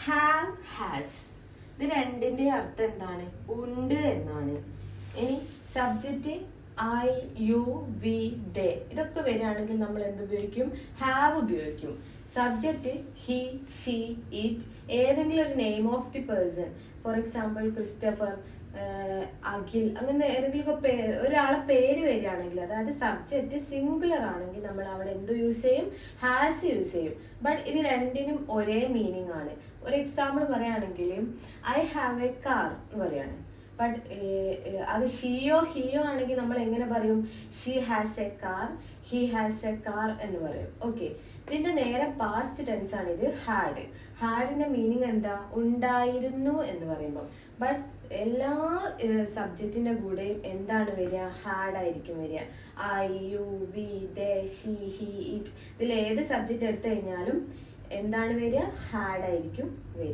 Have, has. ഇത് രണ്ടിന്റെ അർത്ഥം എന്താണ്? ഉണ്ട് എന്നാണ്. ഇനി സബ്ജക്റ്റ് ഐ, യു, വി, ദേ ഇതൊക്കെ വരികയാണെങ്കിൽ നമ്മൾ എന്ത് ഉപയോഗിക്കും? ഹാവ് ഉപയോഗിക്കും. സബ്ജക്റ്റ് ഹി, ഷീ, ഇറ്റ്, ഏതെങ്കിലും ഒരു name of the person, for example Christopher, Akhil, അങ്ങനെ ഏതെങ്കിലുമൊക്കെ ഒരാളെ പേര് വരികയാണെങ്കിൽ, അതായത് സബ്ജക്റ്റ് സിംഗുലർ ആണെങ്കിൽ നമ്മൾ അവിടെ എന്ത് യൂസ് ചെയ്യും? ഹാസ് യൂസ് ചെയ്യും. ബട്ട് ഇത് രണ്ടിനും ഒരേ മീനിങ് ആണ്. ഒരു എക്സാമ്പിൾ പറയുകയാണെങ്കിൽ ഐ ഹാവ് എ കാർ എന്ന് പറയാണ്. ബട്ട് അത് ഷീയോ ഹിയോ ആണെങ്കിൽ നമ്മൾ എങ്ങനെ പറയും? She has A car, he has A car എന്ന് പറയും. ഓക്കെ, ഇതിന്റെ നേരെ പാസ്റ്റ് ടെൻസ് ആണ് ഇത്. ഹാഡ്. ഹാഡിന്റെ മീനിങ് എന്താ? ഉണ്ടായിരുന്നു എന്ന് പറയുമ്പോൾ. ബട്ട് എല്ലാ സബ്ജക്റ്റിന്റെ കൂടെയും എന്താണ് വരിക? ഹാഡ് ആയിരിക്കും വരിക. I, you, we, they, she, he, it, ഇതിൽ ഏത് സബ്ജക്റ്റ് എടുത്തു കഴിഞ്ഞാലും എന്താണ് വരിക? ഹാഡ് ആയിരിക്കും വരിക.